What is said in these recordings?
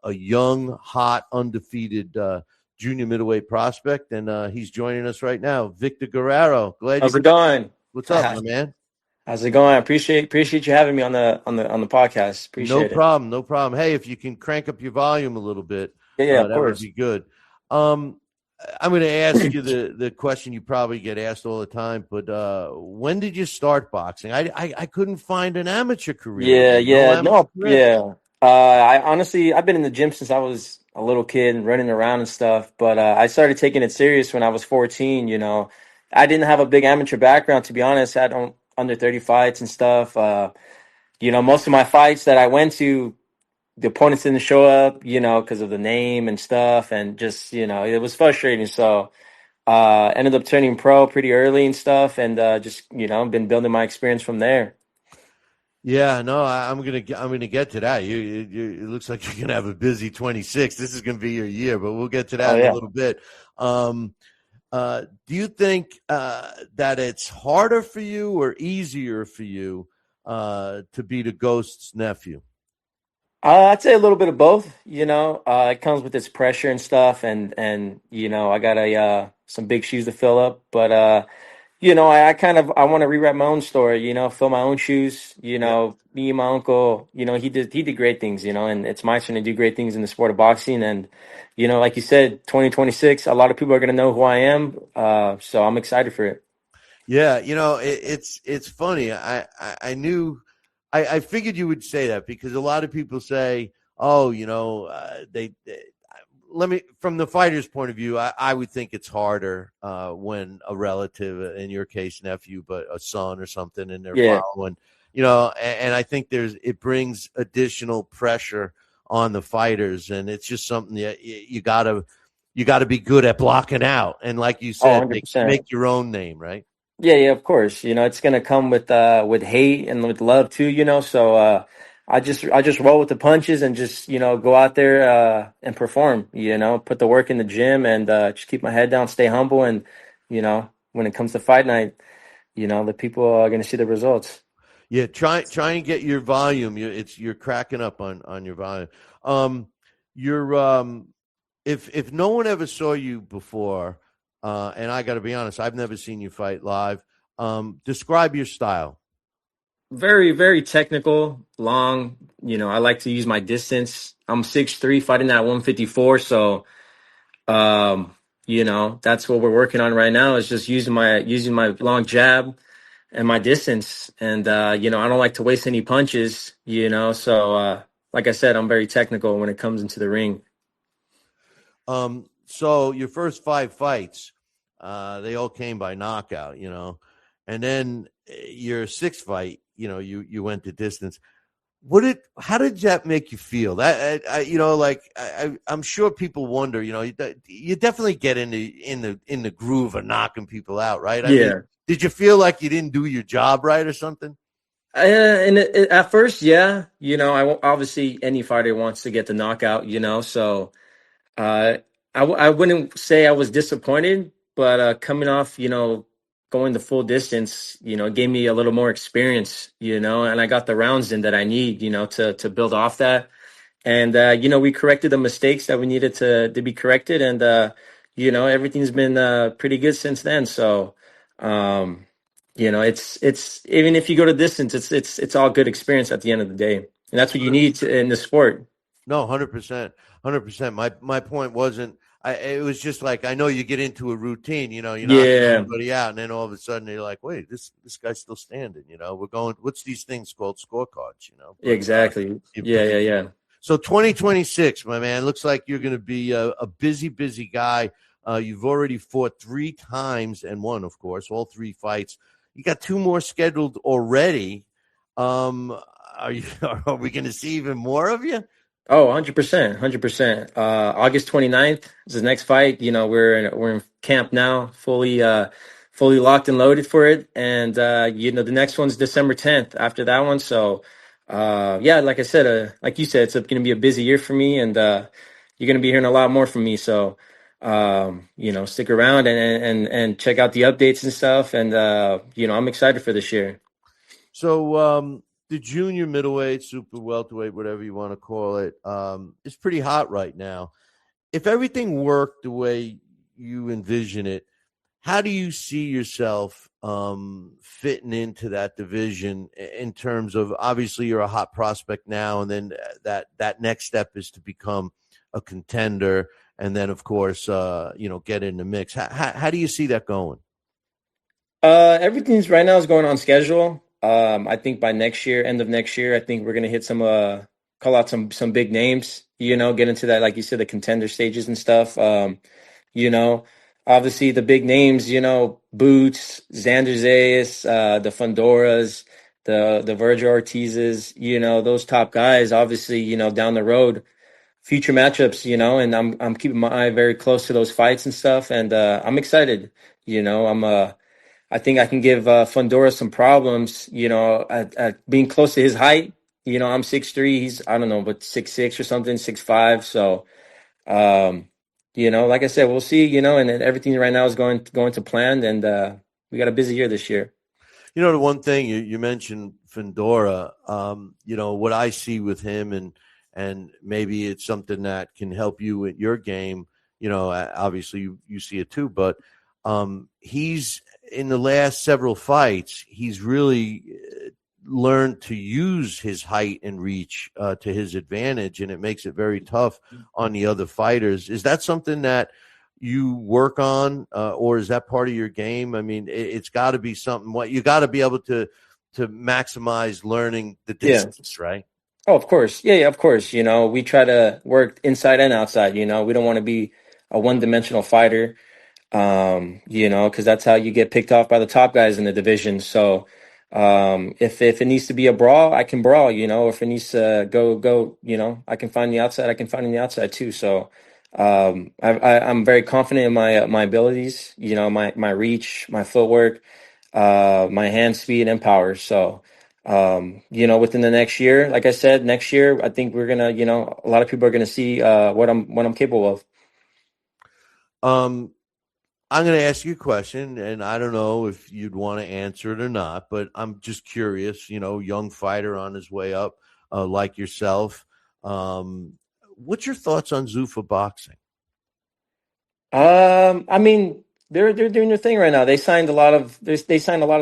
a young, hot, undefeated junior middleweight prospect, and he's joining us right now. Victor Guerrero, glad How's you. it going? What's up, my man? How's it going? I appreciate you having me on the podcast. No Appreciate it. problem, no problem. Hey, if you can crank up your volume a little bit, Yeah, of that would course. be good. Um, I'm going to ask you the question you probably get asked all the time, but when did you start boxing? I couldn't find an amateur career with Yeah, you. No yeah, amateur no, career. yeah. I've been in the gym since I was a little kid and running around and stuff. But I started taking it serious when I was 14. I didn't have a big amateur background, to be honest. I had under 30 fights and stuff. Most of my fights that I went to, the opponents didn't show up, because of the name and stuff, and just it was frustrating. So ended up turning pro pretty early and stuff, and just been building my experience from there. Yeah, no, I'm gonna get to that. It looks like you're gonna have a busy 26. This is gonna be your year, but we'll get to Oh that in a yeah. little bit. Do you think that it's harder for you or easier for you to be the Ghost's nephew? I'd say a little bit of both. It comes with its pressure and stuff, and I got a some big shoes to fill up. But I want to rewrite my own story. Fill my own shoes. Yeah. Me and my uncle. He did great things. And it's my turn to do great things in the sport of boxing. And like you said, 2026, a lot of people are gonna know who I am. So I'm excited for it. Yeah, it's funny. I knew I figured you would say that because a lot of people say, "Oh, they let me from the fighter's point of view, I would think it's harder when a relative, in your case, nephew, but a son or something, and they're Yeah. following, and I think it brings additional pressure on the fighters, and it's just something that you gotta be good at blocking out, and like you Oh, said, make 100%. make your own name, right? Yeah, yeah, of course. It's gonna come with hate and with love too, So I just roll with the punches and just, go out there and perform, put the work in the gym and just keep my head down, stay humble and, when it comes to fight night, the people are gonna see the results. Yeah, try and get your volume. You're cracking up on your volume. Um, you're if no one ever saw you before, and I got to be honest, I've never seen you fight live. Describe your style. Very, very technical, long, I like to use my distance. I'm 6'3", fighting at 154, so that's what we're working on right now is just using my long jab and my distance. And I don't like to waste any punches, so like I said, I'm very technical when it comes into the ring. So your first five fights, they all came by knockout, and then your sixth fight, you went the distance. How did that make you feel? I'm sure people wonder. You definitely get in the groove of knocking people out, right? I mean, Yeah. did you feel like you didn't do your job right or something? And at first, yeah, obviously any fighter wants to get the knockout, so Uh, I wouldn't say I was disappointed, but coming off, going the full distance, gave me a little more experience, and I got the rounds in that I need, to build off that. And we corrected the mistakes that we needed to be corrected, and everything's been pretty good since then. So, um, it's even if you go to distance, it's all good experience at the end of the day, and that's what you need in the sport. No, 100%, 100%. My point wasn't. It was just like I know you get into a routine. You're knocking Yeah, everybody out, and then all of a sudden you're like, wait, this guy's still standing. We're going. What's these things called? Scorecards. But exactly. you Yeah, put yeah, it. yeah. So 2026, my man, looks like you're going to be a busy, busy guy. You've already fought three times and won, of course, all three fights. You got two more scheduled already. Are you? Are we going to see even more of you? Oh, 100%, 100%. August 29th is the next fight. We're in camp now, fully locked and loaded for it. And the next one's December 10th after that one. So yeah, like I said, like you said, it's going to be a busy year for me, and you're going to be hearing a lot more from me. So stick around and check out the updates and stuff. And I'm excited for this year. So the junior middleweight, super welterweight, whatever you want to call it, is pretty hot right now. If everything worked the way you envision it, how do you see yourself fitting into that division in terms of, obviously you're a hot prospect now, and then that next step is to become a contender, and then of course get in the mix. How do you see that going? Everything's right now is going on schedule. I think by next year, end of next year, I think we're gonna hit some call out some big names, get into that, like you said, the contender stages and stuff. You know, obviously the big names, Boots, Xander Zayas, the Fondoras, the Virgil Ortizes, those top guys, obviously, down the road, future matchups, and I'm keeping my eye very close to those fights and stuff, and I'm excited. I think I can give Fundora some problems, at being close to his height. I'm 6'3", he's, I don't know, but 6'6" or something, 6'5". So, like I said, we'll see, and then everything right now is going to plan, and we got a busy year this year. The one thing you mentioned, Fundora, what I see with him, and maybe it's something that can help you with your game. Obviously you see it too, but he's, in the last several fights, he's really learned to use his height and reach to his advantage, and it makes it very tough on the other fighters. Is that something that you work on, or is that part of your game? I mean, it's got to be something. What you got to be able to maximize learning the distance, right? Oh, of course. Yeah, of course. We try to work inside and outside. We don't want to be a one-dimensional fighter. Because that's how you get picked off by the top guys in the division. So, if it needs to be a brawl, I can brawl. If it needs to go, I can find the outside. I can find the outside too. So, I'm very confident in my abilities. My reach, my footwork, my hand speed and power. So, within the next year, like I said, next year, I think we're gonna, a lot of people are gonna see what I'm capable of. I'm going to ask you a question, and I don't know if you'd want to answer it or not, but I'm just curious, young fighter on his way up, like yourself. What's your thoughts on Zuffa Boxing? I mean, they're doing their thing right now. They signed a lot of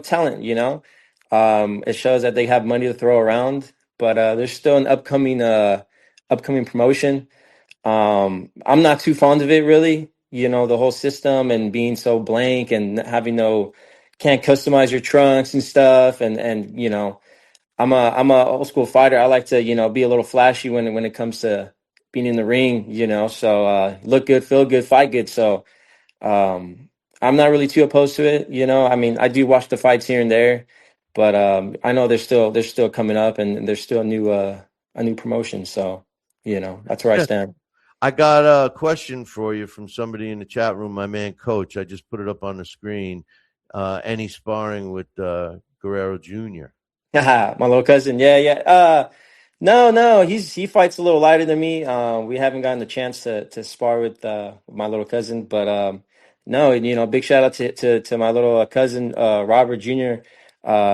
talent, It shows that they have money to throw around, but there's still an upcoming promotion. I'm not too fond of it, really. The whole system and being so blank and having can't customize your trunks and stuff. And I'm a old school fighter. I like to, be a little flashy when it comes to being in the ring, so look good, feel good, fight good. So I'm not really too opposed to it. I mean, I do watch the fights here and there, but I know they're still coming up, and there's still a new promotion. So, that's where I stand. I got a question for you from somebody in the chat room, my man Coach. I just put it up on the screen. Any sparring with Guerrero Jr.? My little cousin. Yeah. No, he fights a little lighter than me. We haven't gotten the chance to spar with my little cousin, but no, big shout out to my little cousin Robert Jr.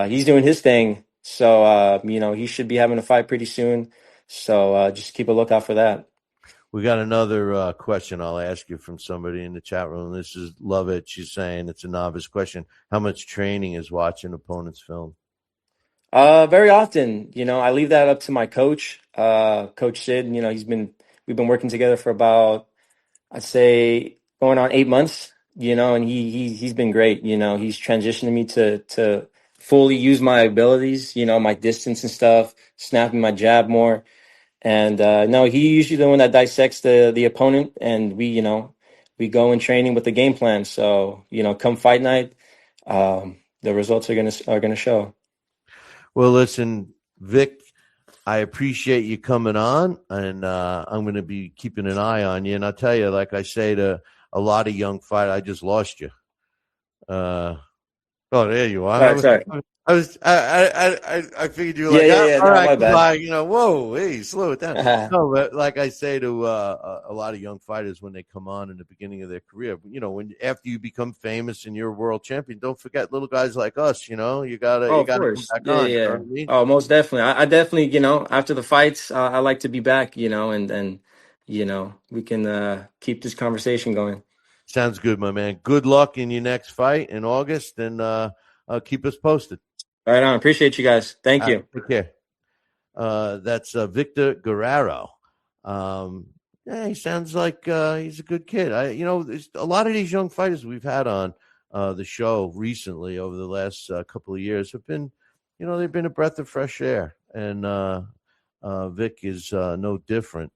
He's doing his thing, so he should be having a fight pretty soon. So just keep a lookout for that. We got another question I'll ask you from somebody in the chat room. This is Love It. She's saying it's a novice question. How much training is watching opponents' film? Very often, I leave that up to my coach, Coach Sid. We've been working together for about, I'd say, going on 8 months. And he's been great. He's transitioning me to fully use my abilities. My distance and stuff, snapping my jab more. And no, he's usually the one that dissects the opponent, and we go in training with the game plan. So come fight night, the results are gonna show. Well, listen, Vic, I appreciate you coming on, and I'm going to be keeping an eye on you. And I'll tell you, like I say to a lot of young fighters, I just lost you. Oh, there you are. All right, sorry. I figured you were Yeah, like, yeah, "Ah, yeah. all No, right, my bad. goodbye. Whoa, hey, slow it down. No, but like I say to a lot of young fighters when they come on in the beginning of their career, when after you become famous and you're a world champion, don't forget little guys like us. You gotta Oh, you of gotta come course. back Yeah, on. yeah, You know yeah. what I mean? Oh, most definitely. I definitely, after the fights, I like to be back, and we can keep this conversation going. Sounds good, my man. Good luck in your next fight in August, and keep us posted. Right on. Appreciate you guys. Thank All right, you. take care. That's Victor Guerrero. Yeah, he sounds like he's a good kid. There's a lot of these young fighters we've had on the show recently over the last couple of years have been, they've been a breath of fresh air, and Vic is no different.